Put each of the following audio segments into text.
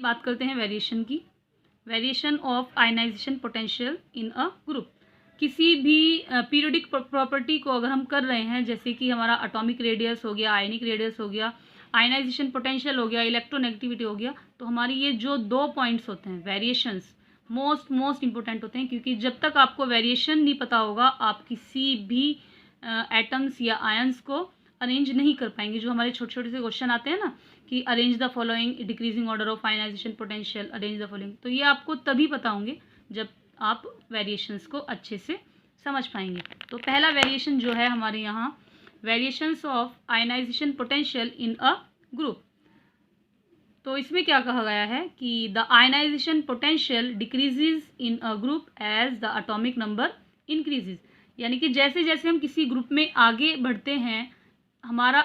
बात करते हैं वेरिएशन की। Variation of ionisation potential in a group. किसी भी पीरियोडिक प्रॉपर्टी को अगर हम कर रहे हैं, जैसे कि हमारा एटॉमिक रेडियस हो गया, आयनिक रेडियस हो गया, आयनाइजेशन पोटेंशियल हो गया, इलेक्ट्रोनेगेटिविटी हो गया, तो हमारी ये जो 2 पॉइंट्स होते हैं वेरिएशंस मोस्ट इंपॉर्टेंट होते हैं, क्योंकि जब तक आपको वेरिएशन नहीं पता होगा आप किसी भी एटम्स या आयंस को अरेंज नहीं कर पाएंगे। जो हमारे छोटे छोटे से क्वेश्चन आते हैं ना कि arrange the following decreasing order of ionisation potential, arrange the following, तो ये आपको तभी पता होंगे जब आप वेरिएशंस को अच्छे से समझ पाएंगे। तो पहला वेरिएशन जो है हमारे यहाँ, variations of ionisation potential in a group. तो इसमें क्या कहा गया है कि the ionisation potential decreases in a group as the atomic number increases. यानी कि जैसे जैसे हम किसी ग्रुप में आगे बढ़ते हैं हमारा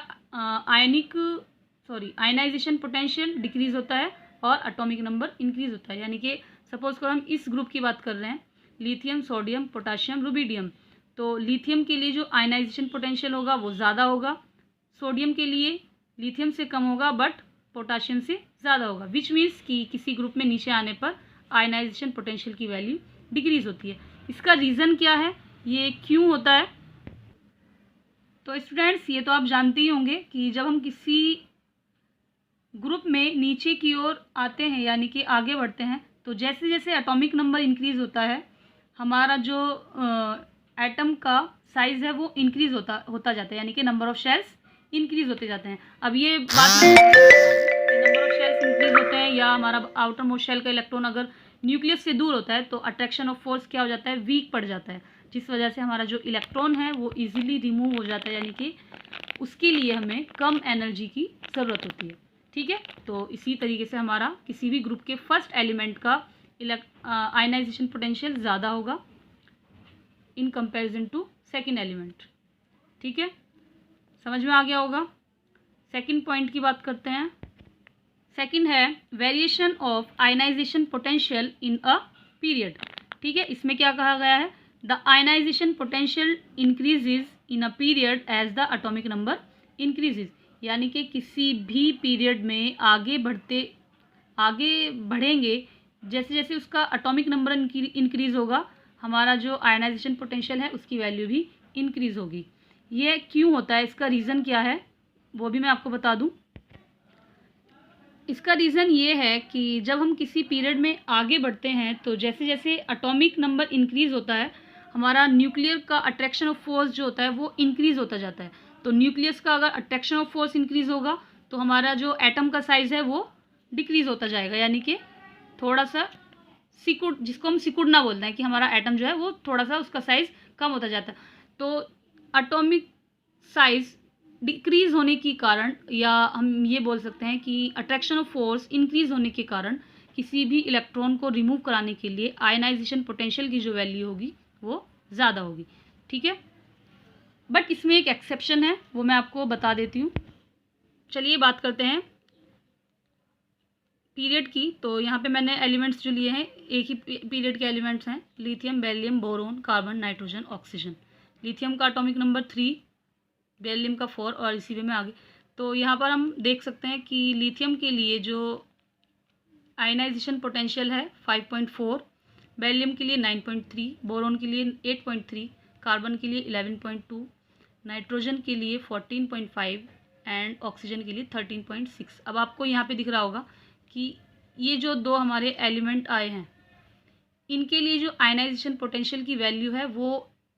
आयनाइजेशन पोटेंशियल डिक्रीज होता है और एटॉमिक नंबर इंक्रीज होता है। यानी कि सपोज करो हम इस ग्रुप की बात कर रहे हैं, लिथियम, सोडियम, पोटाशियम, रुबिडियम, तो लिथियम के लिए जो आयनाइजेशन पोटेंशियल होगा वो ज़्यादा होगा, सोडियम के लिए लिथियम से कम होगा बट पोटाशियम से ज़्यादा होगा, विच मीन्स कि किसी ग्रुप में नीचे आने पर आयनाइजेशन पोटेंशियल की वैल्यू डिक्रीज होती है। इसका रीज़न क्या है, ये क्यों होता है? तो स्टूडेंट्स ये तो आप जानते ही होंगे कि जब हम किसी ग्रुप में नीचे की ओर आते हैं यानी कि आगे बढ़ते हैं, तो जैसे जैसे एटॉमिक नंबर इंक्रीज होता है हमारा जो एटम का साइज है वो इंक्रीज होता जाता है, यानी कि नंबर ऑफ शेल्स इंक्रीज होते जाते हैं। अब ये बात नंबर ऑफ शेल्स इंक्रीज होते हैं या हमारा आउटर मोस्ट शेल का इलेक्ट्रॉन अगर न्यूक्लियस से दूर होता है तो अट्रैक्शन ऑफ फोर्स क्या हो जाता है, वीक पड़ जाता है, जिस वजह से हमारा जो इलेक्ट्रॉन है वो इजीली रिमूव हो जाता है, यानी कि उसके लिए हमें कम एनर्जी की ज़रूरत होती है। ठीक है, तो इसी तरीके से हमारा किसी भी ग्रुप के फर्स्ट एलिमेंट का आयनाइजेशन पोटेंशियल ज़्यादा होगा in comparison to second element. ठीक है, समझ में आ गया होगा। सेकेंड पॉइंट की बात करते हैं। सेकेंड है variation of ionisation potential in a period. ठीक है, इसमें क्या कहा गया है, the ionisation potential increases in a period as the atomic number increases. यानी कि किसी भी पीरियड में आगे बढ़ेंगे जैसे जैसे उसका एटॉमिक नंबर इंक्रीज होगा हमारा जो आयनाइजेशन पोटेंशियल है उसकी वैल्यू भी इंक्रीज होगी। ये क्यों होता है, इसका रीज़न क्या है वो भी मैं आपको बता दूं। इसका रीज़न ये है कि जब हम किसी पीरियड में आगे बढ़ते हैं तो जैसे जैसे एटॉमिक नंबर इंक्रीज होता है हमारा न्यूक्लियर का अट्रैक्शन ऑफ फोर्स जो होता है वो इंक्रीज होता जाता है। तो न्यूक्लियस का अगर अट्रैक्शन ऑफ फोर्स इंक्रीज होगा तो हमारा जो एटम का साइज़ है वो डिक्रीज होता जाएगा, यानी कि थोड़ा सा सिकुड़, जिसको हम सिकुड़ना बोलते हैं कि हमारा एटम जो है वो थोड़ा सा उसका साइज़ कम होता जाता है। तो एटॉमिक साइज़ डिक्रीज होने के कारण, या हम ये बोल सकते हैं कि अट्रैक्शन ऑफ फोर्स इंक्रीज होने के कारण किसी भी इलेक्ट्रॉन को रिमूव कराने के लिए आयनाइजेशन पोटेंशियल की जो वैल्यू होगी वो ज़्यादा होगी। ठीक है, बट इसमें एक एक्सेप्शन है वो मैं आपको बता देती हूँ। चलिए बात करते हैं पीरियड की। तो यहाँ पे मैंने एलिमेंट्स जो लिए हैं एक ही पीरियड के एलिमेंट्स हैं, lithium, beryllium, boron, carbon, nitrogen, oxygen. Lithium का एटॉमिक नंबर 3, बेरिलियम का 4 और इसी वे में आगे। तो यहाँ पर हम देख सकते हैं कि लिथियम के लिए जो आयनाइजेशन पोटेंशियल है 5.4, बेरिलियम के लिए 9.3, बोरोन के लिए 8.3, कार्बन के लिए 11.2, नाइट्रोजन के लिए 14.5 एंड ऑक्सीजन के लिए 13.6। अब आपको यहाँ पे दिख रहा होगा कि ये जो दो हमारे एलिमेंट आए हैं इनके लिए जो आयनाइजेशन पोटेंशियल की वैल्यू है वो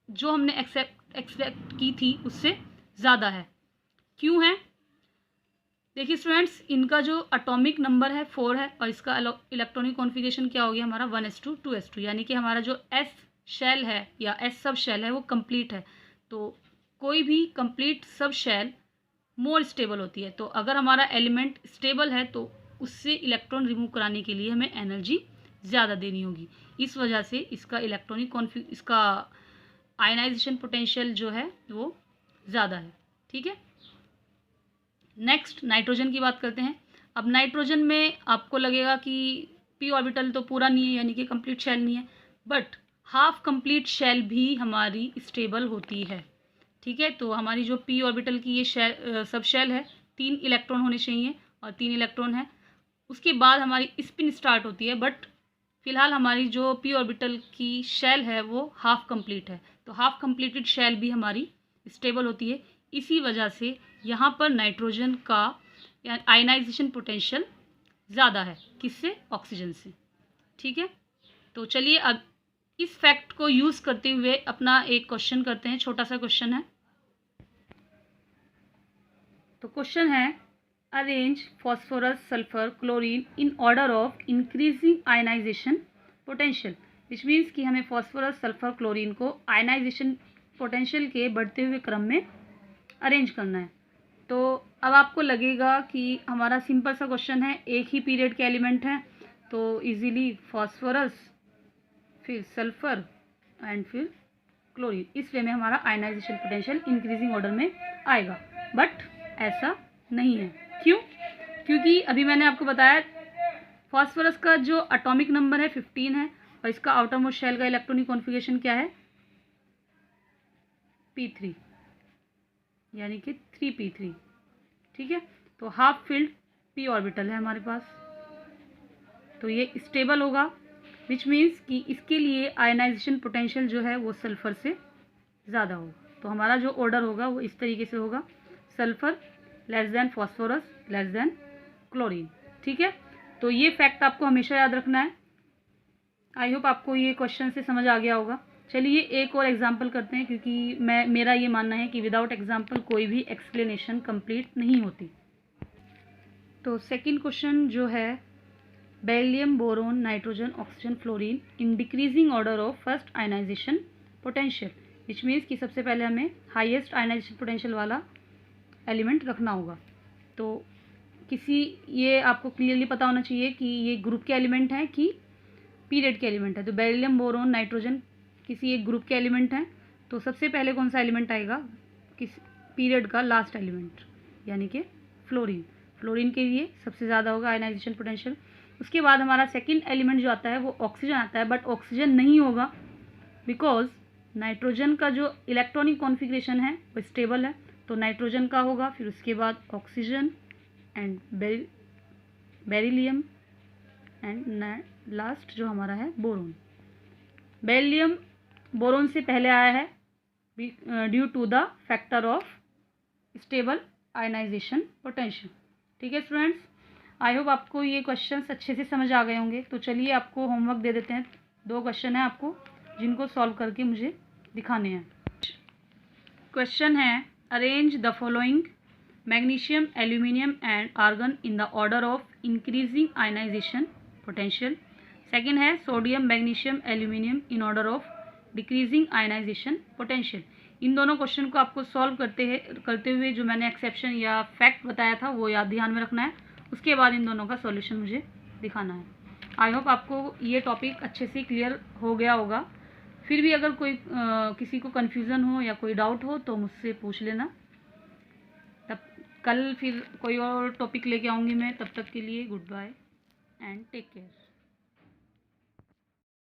जो हमने एक्सपेक्ट की थी उससे ज़्यादा है। क्यों है, देखिए स्टूडेंट्स, इनका जो एटॉमिक नंबर है 4 है और इसका इलेक्ट्रॉनिक कॉन्फ़िगरेशन क्या हो गया हमारा 1s2 2s2, यानी कि हमारा जो s शेल है या s सब शेल है वो कंप्लीट है। तो कोई भी कंप्लीट सब शेल मोर स्टेबल होती है। तो अगर हमारा एलिमेंट स्टेबल है तो उससे इलेक्ट्रॉन रिमूव कराने के लिए हमें एनर्जी ज़्यादा देनी होगी। इस वजह से इसका इसका आयनाइजेशन पोटेंशियल जो है वो ज़्यादा है। ठीक है, नेक्स्ट नाइट्रोजन की बात करते हैं। अब नाइट्रोजन में आपको लगेगा कि पी ऑर्बिटल तो पूरा नहीं है यानी कि कंप्लीट शेल नहीं है, बट हाफ कंप्लीट शेल भी हमारी स्टेबल होती है। ठीक है, तो हमारी जो पी ऑर्बिटल की ये सब शेल है 3 इलेक्ट्रॉन होने चाहिए और 3 इलेक्ट्रॉन है। उसके बाद हमारी स्पिन स्टार्ट होती है, बट फिलहाल हमारी जो पी ऑर्बिटल की शेल है वो हाफ कंप्लीट है, तो हाफ कंप्लीटेड शेल भी हमारी स्टेबल होती है। इसी वजह से यहाँ पर नाइट्रोजन का आयनाइजेशन पोटेंशियल ज़्यादा है, किससे? ऑक्सीजन से। ठीक है, तो चलिए अब इस फैक्ट को यूज़ करते हुए अपना एक क्वेश्चन करते हैं। छोटा सा क्वेश्चन है। तो क्वेश्चन है, arrange phosphorus sulphur chlorine in order of increasing ionisation potential, which means कि हमें फॉस्फोरस सल्फर क्लोरीन को आयनाइजेशन पोटेंशियल के बढ़ते हुए क्रम में अरेंज करना है। तो अब आपको लगेगा कि हमारा सिंपल सा क्वेश्चन है, एक ही पीरियड के एलिमेंट हैं, तो इजीली फॉस्फोरस फिर सल्फर एंड फिर क्लोरीन, इस वे में हमारा आयनाइजेशन पोटेंशियल इंक्रीजिंग ऑर्डर में आएगा। बट ऐसा नहीं है। क्यों? क्योंकि अभी मैंने आपको बताया फॉस्फोरस का जो एटॉमिक नंबर है 15 है और इसका आउटर मोस्ट शेल का इलेक्ट्रॉनिक कॉन्फ़िगरेशन क्या है? p3, यानी कि 3p3। ठीक है, तो हाफ फिल्ड p ऑर्बिटल है हमारे पास, तो ये स्टेबल होगा, विच मीन्स कि इसके लिए आयनाइजेशन पोटेंशियल जो है वो सल्फर से ज़्यादा होगा। तो हमारा जो ऑर्डर होगा वो इस तरीके से होगा, sulphur less than phosphorus less than chlorine. ठीक है, तो ये फैक्ट आपको हमेशा याद रखना है। आई होप आपको ये क्वेश्चन से समझ आ गया होगा। चलिए एक और एग्जाम्पल करते हैं, क्योंकि मेरा ये मानना है कि विदाउट एग्जाम्पल कोई भी एक्सप्लेनेशन कंप्लीट नहीं होती। तो सेकंड क्वेश्चन जो है, beryllium boron nitrogen oxygen fluorine in decreasing order of first ionisation potential, which means कि सबसे पहले हमें हाईएस्ट आयनाइजेशन पोटेंशियल वाला एलिमेंट रखना होगा। तो ये आपको क्लियरली पता होना चाहिए कि ये ग्रुप के एलिमेंट हैं कि पीरियड के एलिमेंट है। तो बेरिलियम बोरोन नाइट्रोजन किसी एक ग्रुप के एलिमेंट हैं, तो सबसे पहले कौन सा एलिमेंट आएगा? किस पीरियड का लास्ट एलिमेंट, यानी कि फ्लोरीन। फ्लोरीन के लिए सबसे ज़्यादा होगा आयनाइजेशन पोटेंशियल। उसके बाद हमारा सेकेंड एलिमेंट जो आता है वो ऑक्सीजन आता है, बट ऑक्सीजन नहीं होगा बिकॉज नाइट्रोजन का जो इलेक्ट्रॉनिक कॉन्फ़िगरेशन है वो स्टेबल है, तो नाइट्रोजन का होगा, फिर उसके बाद oxygen and beryllium and last जो हमारा है बोरोन। बेरिलियम बोरोन से पहले आया है due to the factor of stable ionisation potential. ठीक है स्टूडेंट्स, आई होप आपको ये क्वेश्चंस अच्छे से समझ आ गए होंगे। तो चलिए आपको होमवर्क दे देते हैं। 2 क्वेश्चन हैं आपको, जिनको सॉल्व करके मुझे दिखाने हैं। क्वेश्चन है, arrange the following magnesium, aluminium and argon in the order of increasing ionisation potential. Second है, sodium, magnesium, aluminium in order of decreasing ionisation potential. इन दोनों क्वेश्चन को आपको सॉल्व करते हुए जो मैंने एक्सेप्शन या फैक्ट बताया था वो याद ध्यान में रखना है। उसके बाद इन दोनों का सॉल्यूशन मुझे दिखाना है। आई होप आपको ये टॉपिक अच्छे से क्लियर हो गया होगा। फिर भी अगर कोई किसी को कन्फ्यूज़न हो या कोई डाउट हो तो मुझसे पूछ लेना। तब कल फिर कोई और टॉपिक लेके आऊँगी मैं। तब तक के लिए goodbye and take care.